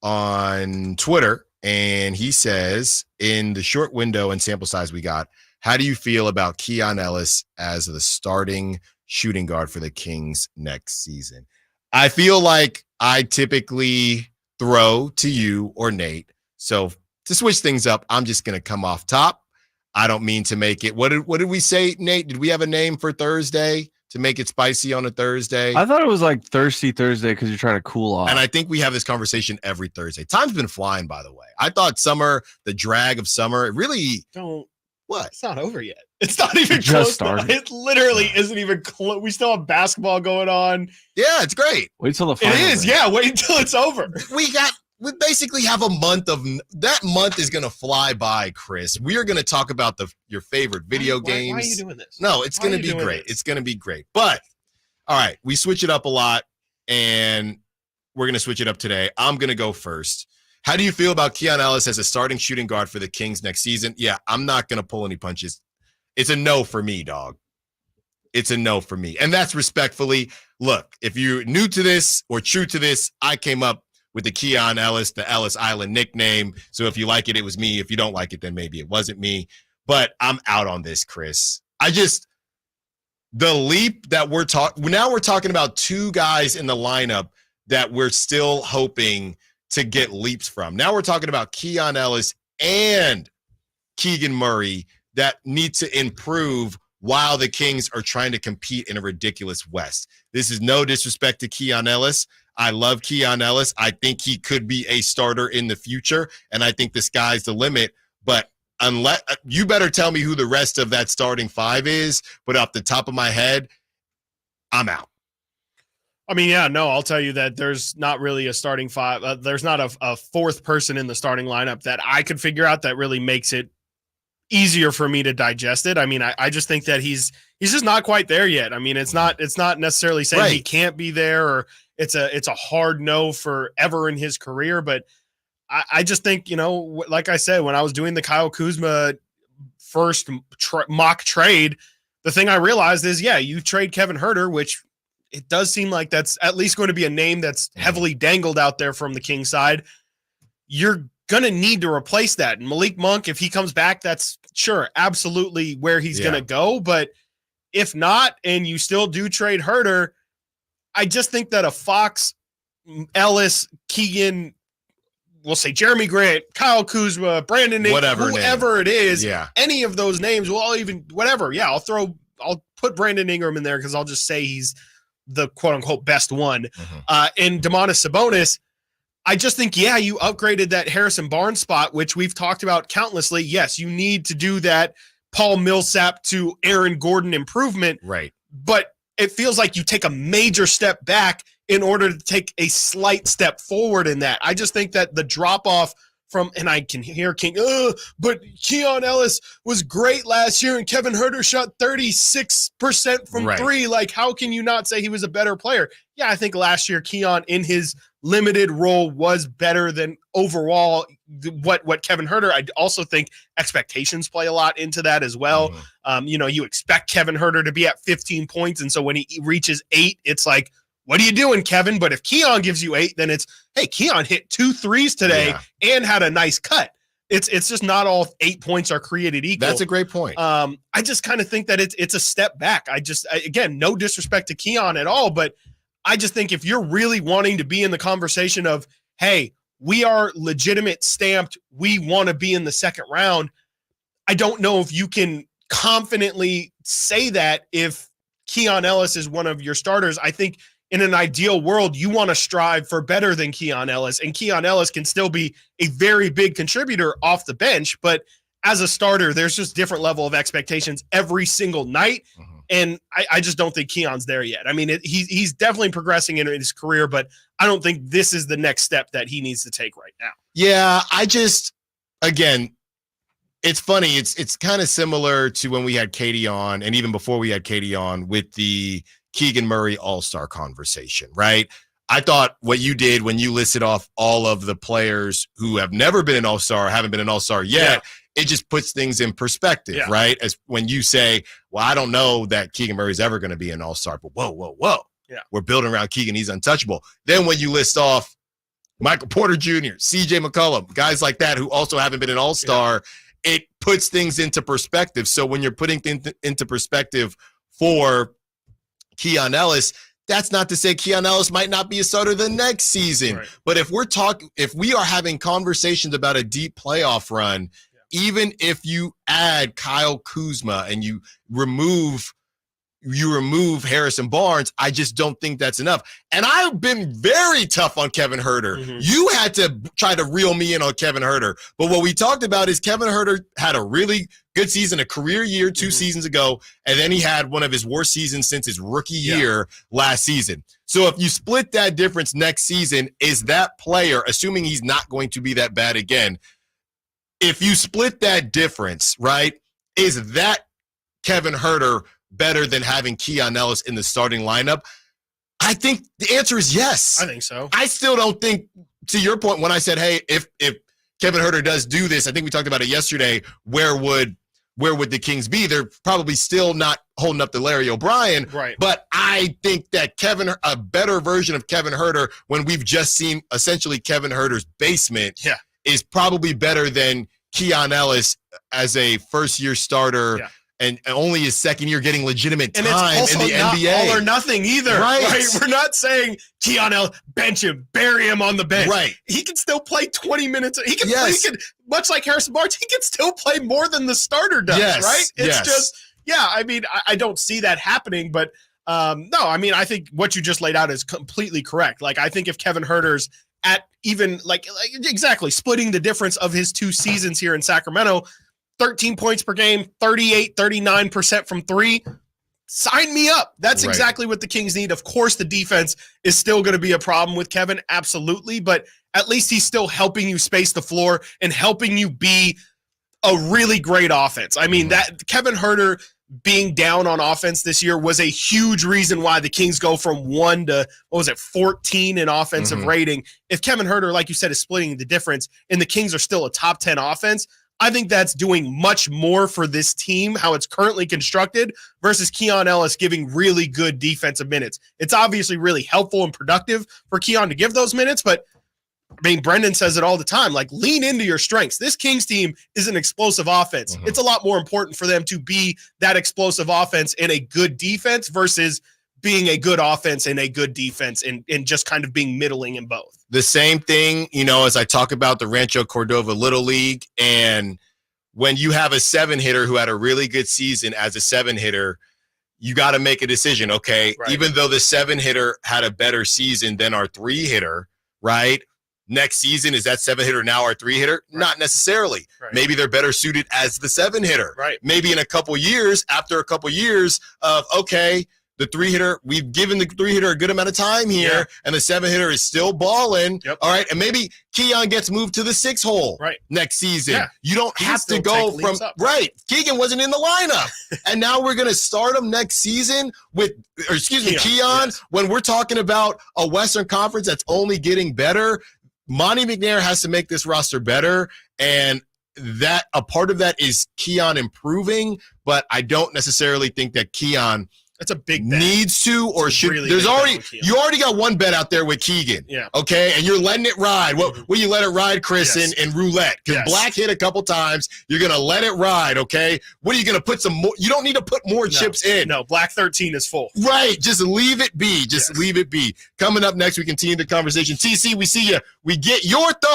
on Twitter, and he says, in the short window and sample size we got, how do you feel about Keon Ellis as the starting shooting guard for the Kings next season? I feel like I typically throw to you or Nate. So to switch things up, I'm just going to come off top. I don't mean to make it. What did we say, Nate? Did we have a name for Thursday to make it spicy on a Thursday? I thought it was like Thirsty Thursday because you're trying to cool off. And I think we have this conversation every Thursday. Time's been flying, by the way. I thought summer, the drag of summer, it really don't. What? It's not over yet. It's not even Just close. started. It literally isn't even close. We still have basketball going on. Yeah, it's great. Wait till the It final. is. Yeah, wait until it's over. We basically have a month of that month is going to fly by, Chris. We are going to talk about your favorite video games. Why are you doing this? No, it's going to be great. It's going to be great. But all right, we switch it up a lot, and we're going to switch it up today. I'm going to go first. How do you feel about Keon Ellis as a starting shooting guard for the Kings next season? Yeah, I'm not going to pull any punches. It's a no for me, dog. It's a no for me. And that's respectfully. Look, if you're new to this or true to this, I came up with the Keon Ellis, the Ellis Island nickname. So if you like it, it was me. If you don't like it, then maybe it wasn't me. But I'm out on this, Chris. The leap that we're talking about two guys in the lineup that we're still hoping to get leaps from. Now we're talking about Keon Ellis and Keegan Murray that need to improve while the Kings are trying to compete in a ridiculous West. This is no disrespect to Keon Ellis. I love Keon Ellis. I think he could be a starter in the future, and I think the sky's the limit. But unless you better tell me who the rest of that starting five is, but off the top of my head, I'm out. I mean, yeah, no, I'll tell you that there's not really a starting five. There's not a fourth person in the starting lineup that I could figure out that really makes it easier for me to digest it. I mean, I just think that he's just not quite there yet. I mean, it's not necessarily saying he can't be there or it's a hard no forever in his career. But I just think, like I said, when I was doing the Kyle Kuzma first mock trade, the thing I realized is, yeah, you trade Kevin Huerter, which it does seem like that's at least going to be a name that's heavily dangled out there from the Kings side. You're going to need to replace that. And Malik Monk, if he comes back, that's sure, absolutely where he's going to go. But if not, and you still do trade Huerter, I just think that a Fox, Ellis, Keegan, we'll say Jeremy Grant, Kyle Kuzma, Brandon Ingram, whoever it is, any of those names, I'll put Brandon Ingram in there because I'll just say he's the quote-unquote best one. And Domantas Sabonis, I just think, you upgraded that Harrison Barnes spot, which we've talked about countlessly. Yes, you need to do that Paul Millsap to Aaron Gordon improvement. Right. But it feels like you take a major step back in order to take a slight step forward in that. I just think that the drop-off from, and I can hear King, but Keon Ellis was great last year and Kevin Huerter shot 36% from three. Like, how can you not say he was a better player? Yeah, I think last year Keon in his limited role was better than overall what Kevin Huerter. I also think expectations play a lot into that as well. You expect Kevin Huerter to be at 15 points. And so when he reaches 8, it's like, what are you doing, Kevin? But if Keon gives you 8, then it's, hey, Keon hit 2 threes today and had a nice cut. It's just not all 8 points are created equal. That's a great point. I just kind of think that it's a step back. Again, no disrespect to Keon at all, but I just think if you're really wanting to be in the conversation of, hey, we are legitimate stamped, we want to be in the second round, I don't know if you can confidently say that if Keon Ellis is one of your starters. I think in an ideal world, you want to strive for better than Keon Ellis, and Keon Ellis can still be a very big contributor off the bench. But as a starter, there's just different level of expectations every single night. And I just don't think Keon's there yet. I mean, he's definitely progressing in his career, but I don't think this is the next step that he needs to take right now. Yeah, again, it's funny. It's kind of similar to when we had Katie on, and even before we had Katie on with the Keegan Murray All-Star conversation, right? I thought what you did when you listed off all of the players who have never been an All-Star, haven't been an All-Star yet, it just puts things in perspective, right? As when you say, well, I don't know that Keegan Murray's ever going to be an All-Star, but whoa. Yeah. We're building around Keegan. He's untouchable. Then when you list off Michael Porter Jr., CJ McCollum, guys like that who also haven't been an all-star, it puts things into perspective. So when you're putting things into perspective for Keon Ellis, that's not to say Keon Ellis might not be a starter the next season. Right. But if we are having conversations about a deep playoff run, even if you add Kyle Kuzma and you remove Harrison Barnes, I just don't think that's enough. And I've been very tough on Kevin Huerter. Mm-hmm. You had to try to reel me in on Kevin Huerter. But what we talked about is Kevin Huerter had a really good season, a career year 2 seasons ago, and then he had one of his worst seasons since his rookie year last season. So if you split that difference next season, is that player, assuming he's not going to be that bad again, if you split that difference, right, is that Kevin Huerter better than having Keon Ellis in the starting lineup? I think the answer is yes. I think so. I still don't think, to your point, when I said, hey, if Kevin Huerter does do this, I think we talked about it yesterday, where would the Kings be? They're probably still not holding up to Larry O'Brien. Right. But I think that a better version of Kevin Huerter, when we've just seen essentially Kevin Huerter's basement, is probably better than Keon Ellis as a first-year starter. Yeah. And only his second year getting legitimate and time it's also in the not NBA. all or nothing either. Right. We're not saying Keon Ellis, bench him, bury him on the bench. Right. He can still play 20 minutes. He can, much like Harrison Barnes, he can still play more than the starter does, right? It's just, I mean, I don't see that happening, but no, I mean, I think what you just laid out is completely correct. Like, I think if Kevin Huerter's at even like exactly splitting the difference of his 2 seasons here in Sacramento, 13 points per game, 39% from three. Sign me up. That's exactly what the Kings need. Of course, the defense is still going to be a problem with Kevin. Absolutely. But at least he's still helping you space the floor and helping you be a really great offense. I mean, that Kevin Huerter being down on offense this year was a huge reason why the Kings go from 1 to, 14 in offensive rating. If Kevin Huerter, like you said, is splitting the difference and the Kings are still a top 10 offense, I think that's doing much more for this team, how it's currently constructed, versus Keon Ellis giving really good defensive minutes. It's obviously really helpful and productive for Keon to give those minutes, but I mean, Brendan says it all the time, like, lean into your strengths. This Kings team is an explosive offense. It's a lot more important for them to be that explosive offense in a good defense versus being a good offense and a good defense and just kind of being middling in both. The same thing, as I talk about the Rancho Cordova Little League, and when you have a 7-hitter who had a really good season as a 7-hitter, you got to make a decision. Okay, even though the 7-hitter had a better season than our 3-hitter, right? Next season, is that 7-hitter now our 3-hitter? Not necessarily. Maybe they're better suited as the 7-hitter. Maybe in after a couple years of, okay, the 3-hitter, we've given the 3-hitter a good amount of time here, and the 7-hitter is still balling. All right, and maybe Keon gets moved to the 6-hole next season. You don't have to go from Keegan wasn't in the lineup, and now we're going to start him next season with, Keon. When we're talking about a Western Conference that's only getting better, Monty McNair has to make this roster better, and that a part of that is Keon improving. But I don't necessarily think that Keon. That's a big bet. Needs to or should. Really, there's you already got one bet out there with Keegan. Okay, and you're letting it ride. Will you let it ride, Chris, in roulette? Because Black hit a couple times. You're gonna let it ride. Okay. What are you gonna put some more? You don't need to put more chips in. No, Black 13 is full. Right. Just leave it be. Leave it be. Coming up next, we continue the conversation. TC, we see you. We get your thoughts.